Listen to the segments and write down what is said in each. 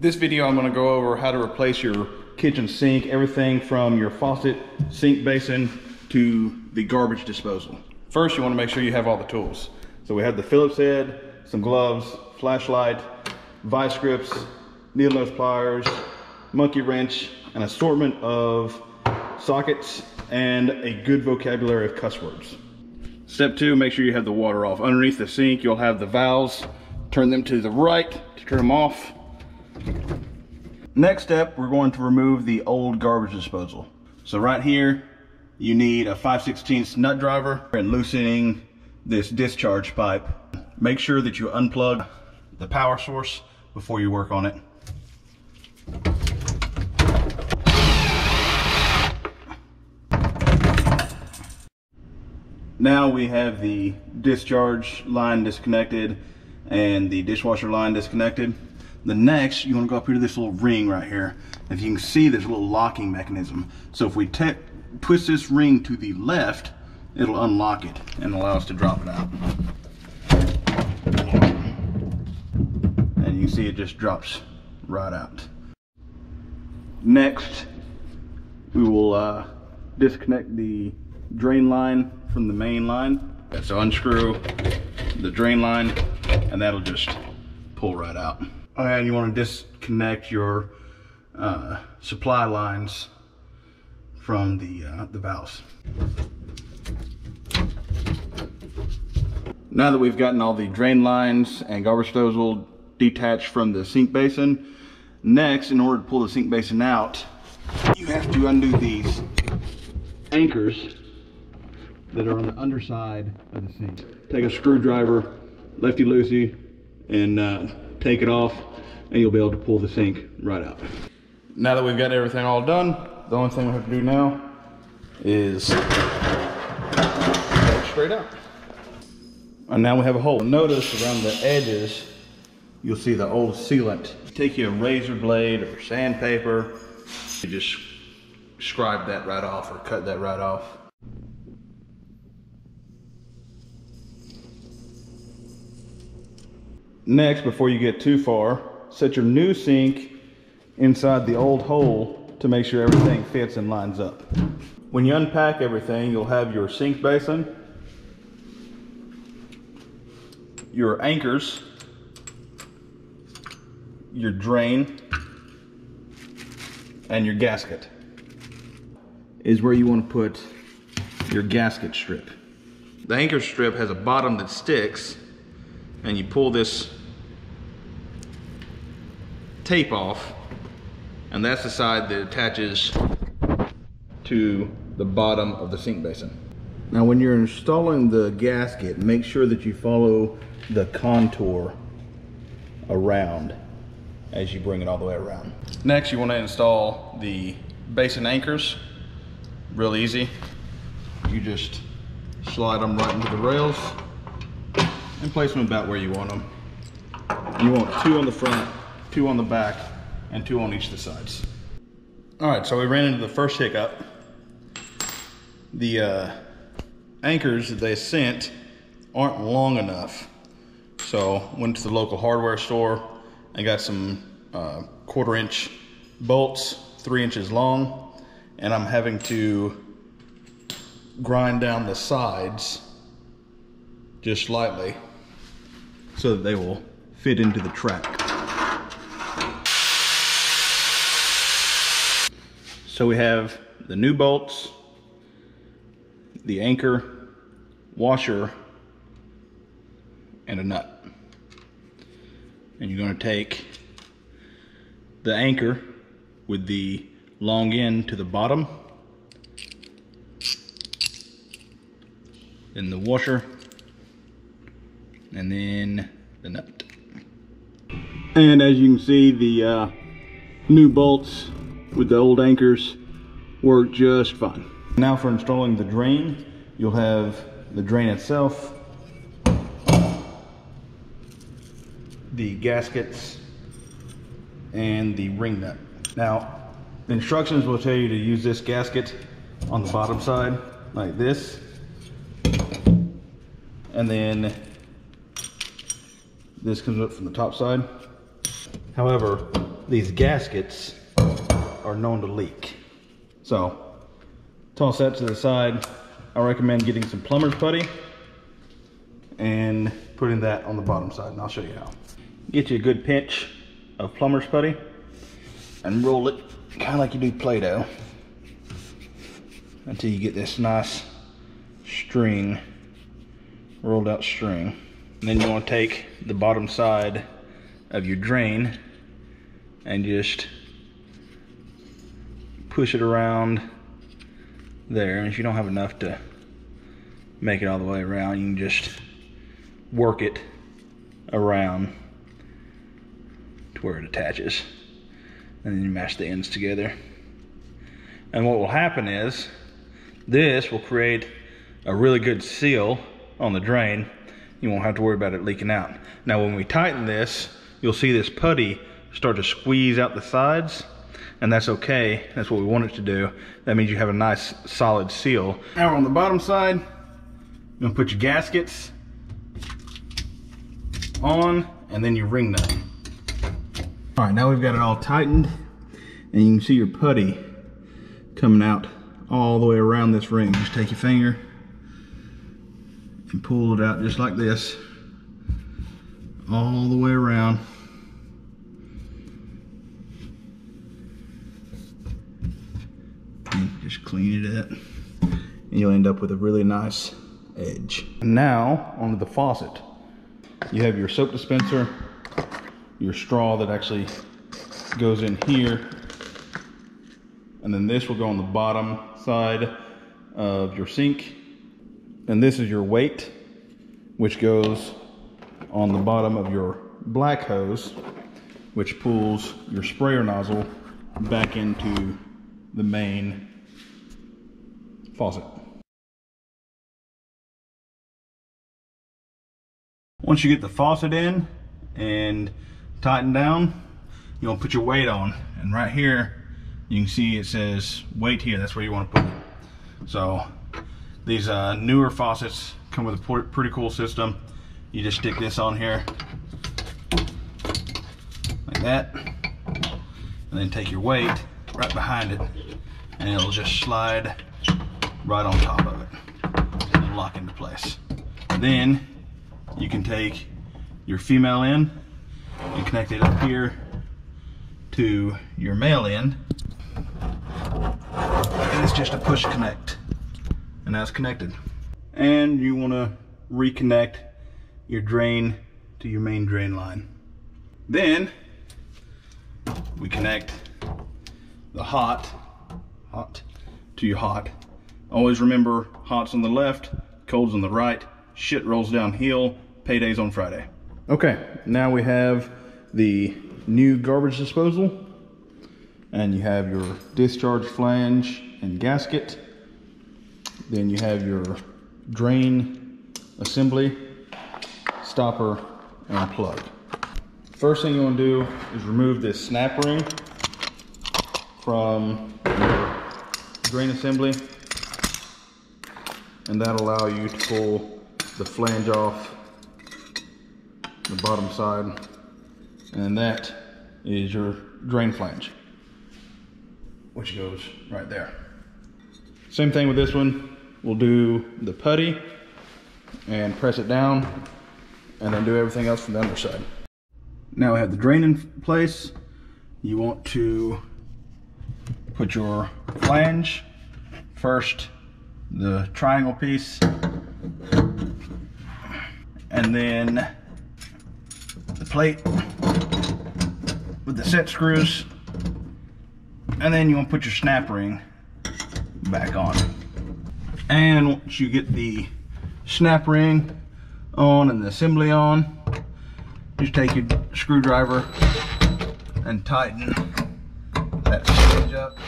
This video I'm going to go over how to replace your kitchen sink, everything from your faucet, sink basin to the garbage disposal. First, you want to make sure you have all the tools. So we have the Phillips head, some gloves, flashlight, vice grips, needle nose pliers, monkey wrench, an assortment of sockets, and a good vocabulary of cuss words. Step 2, make sure you have the water off. Underneath the sink, you'll have the valves. Turn them to the right to turn them off. Next step, we're going to remove the old garbage disposal. So right here, you need a 5/16 nut driver and loosening this discharge pipe. Make sure that you unplug the power source before you work on it. Now we have the discharge line disconnected and the dishwasher line disconnected. The next, you want to go up here to this little ring right here. If you can see, there's a little locking mechanism. So if we twist this ring to the left, it'll unlock it and allow us to drop it out. And you can see it just drops right out. Next, we will disconnect the drain line from the main line. So unscrew the drain line and that'll just pull right out. And you want to disconnect your supply lines from the valves. Now that we've gotten all the drain lines and garbage disposal detached from the sink basin, next, in order to pull the sink basin out, you have to undo these anchors that are on the underside of the sink. Take a screwdriver, lefty-loosey, and take it off, and you'll be able to pull the sink right out. Now that we've got everything all done, the only thing we have to do now is pull it straight out. And now we have a hole. Notice around the edges, you'll see the old sealant. Take you a razor blade or sandpaper, you just scribe that right off or cut that right off. Next, before you get too far, set your new sink inside the old hole to make sure everything fits and lines up. When you unpack everything, you'll have your sink basin, your anchors, your drain, and your gasket is where you want to put your gasket strip. The anchor strip has a bottom that sticks, and you pull this tape off, and that's the side that attaches to the bottom of the sink basin. Now when you're installing the gasket, make sure that you follow the contour around as you bring it all the way around. Next, you want to install the basin anchors. Real easy. You just slide them right into the rails and place them about where you want them. You want 2 on the front, 2 on the back, and 2 on each of the sides. All right, so we ran into the first hiccup. The anchors that they sent aren't long enough. So went to the local hardware store and got some 1/4 inch bolts, 3 inches long, and I'm having to grind down the sides just slightly so that they will fit into the track. So we have the new bolts, the anchor, washer, and a nut. And you're going to take the anchor with the long end to the bottom, then the washer, and then the nut. And as you can see, the new bolts with the old anchors work just fine. Now for installing the drain, you'll have the drain itself, the gaskets, and the ring nut. Now, the instructions will tell you to use this gasket on the bottom side like this, and then this comes up from the top side. However, these gaskets are known to leak. So toss that to the side. I recommend getting some plumber's putty and putting that on the bottom side, and I'll show you how. Get you a good pinch of plumber's putty and roll it kind of like you do Play-Doh until you get this nice string, rolled out string. And then you want to take the bottom side of your drain and just push it around there. And if you don't have enough to make it all the way around, you can just work it around to where it attaches, and then you mash the ends together. And what will happen is this will create a really good seal on the drain. You won't have to worry about it leaking out. Now when we tighten this, you'll see this putty start to squeeze out the sides, and that's okay. That's what we want it to do. That means you have a nice solid seal. Now we're on the bottom side. You're gonna put your gaskets on, and then your ring nut. All right, now we've got it all tightened, and you can see your putty coming out all the way around this ring. Just take your finger and pull it out just like this, all the way around. And just clean it up, and you'll end up with a really nice edge. Now onto the faucet. You have your soap dispenser, your straw that actually goes in here, and then this will go on the bottom side of your sink. And this is your weight, which goes on the bottom of your black hose, which pulls your sprayer nozzle back into the main faucet. Once you get the faucet in and tighten down, you want to put your weight on, and right here you can see it says weight here. That's where you want to put it. So these newer faucets come with a pretty cool system. You just stick this on here like that, and then take your weight right behind it, and it'll just slide right on top of it and lock into place. Then you can take your female end and connect it up here to your male end, and it's just a push connect, and that's connected. And you want to reconnect your drain to your main drain line. Then we connect the hot to your hot. Always remember, hot's on the left, cold's on the right. Shit rolls downhill, payday's on Friday. Okay, now we have the new garbage disposal, and you have your discharge flange and gasket. Then you have your drain assembly, stopper, and plug. First thing you want to do is remove this snap ring from your drain assembly, and that'll allow you to pull the flange off the bottom side, and that is your drain flange, which goes right there. Same thing with this one. We'll do the putty and press it down, and then do everything else from the underside. Now we have the drain in place. You want to put your flange first, the triangle piece, and then the plate with the set screws, and then you want to put your snap ring back on. And once you get the snap ring on and the assembly on, just take your screwdriver and tighten that flange up.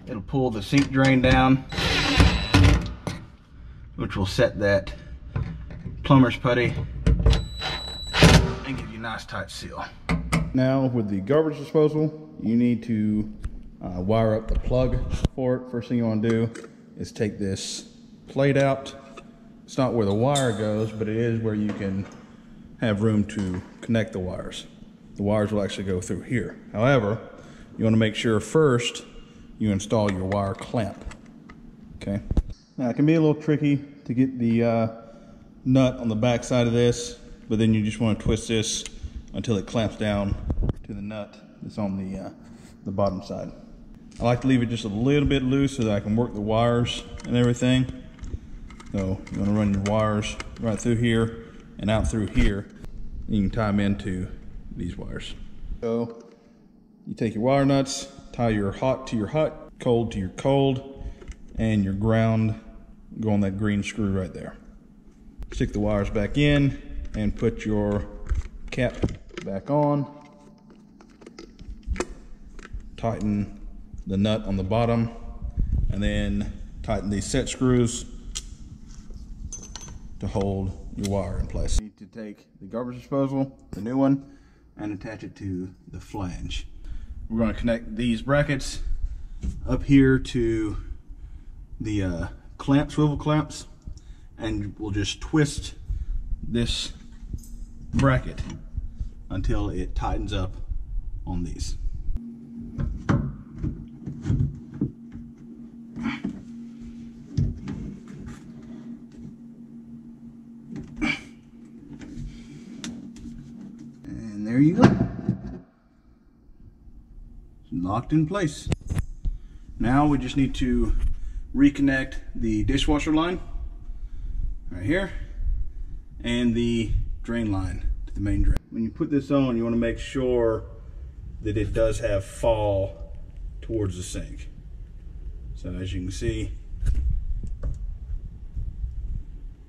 It'll pull the sink drain down, which will set that plumber's putty and give you a nice tight seal. Now with the garbage disposal, you need to wire up the plug for it. First thing you want to do is take this plate out. It's not where the wire goes, but it is where you can have room to connect the wires. the wires will actually go through here. However, you want to make sure first you install your wire clamp. Okay. Now it can be a little tricky to get the nut on the back side of this, but then you just want to twist this until it clamps down to the nut that's on the bottom side. I like to leave it just a little bit loose so that I can work the wires and everything. So you want to run your wires right through here and out through here. You can tie them into these wires. So you take your wire nuts, tie your hot to your hot, cold to your cold, and your ground go on that green screw right there. Stick the wires back in and put your cap back on. Tighten the nut on the bottom, and then tighten these set screws to hold your wire in place. You need to take the garbage disposal, the new one, and attach it to the flange. We're going to connect these brackets up here to the clamp, swivel clamps, and we'll just twist this bracket until it tightens up on these. And there you go. It's locked in place. Now we just need to reconnect the dishwasher line right here and the drain line to the main drain. When you put this on, you want to make sure that it does have fall towards the sink. So as you can see,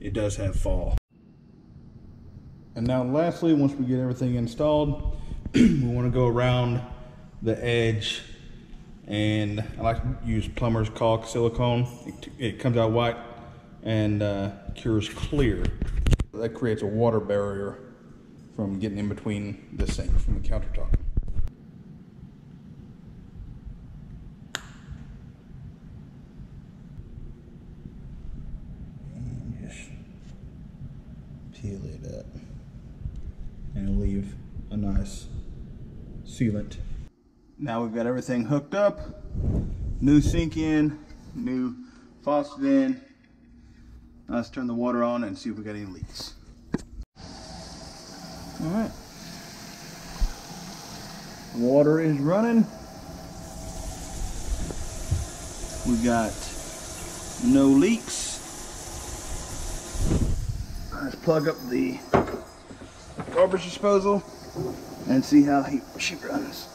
it does have fall. And now lastly, once we get everything installed, we want to go around the edge, and I like to use plumber's caulk silicone. It comes out white and cures clear. That creates a water barrier from getting in between the sink from the countertop. And just peel it up and leave a nice sealant. Now we've got everything hooked up, new sink in, new faucet in. Let's turn the water on and see if we got any leaks. All right, water is running. We got no leaks. Let's plug up the garbage disposal and see how she runs.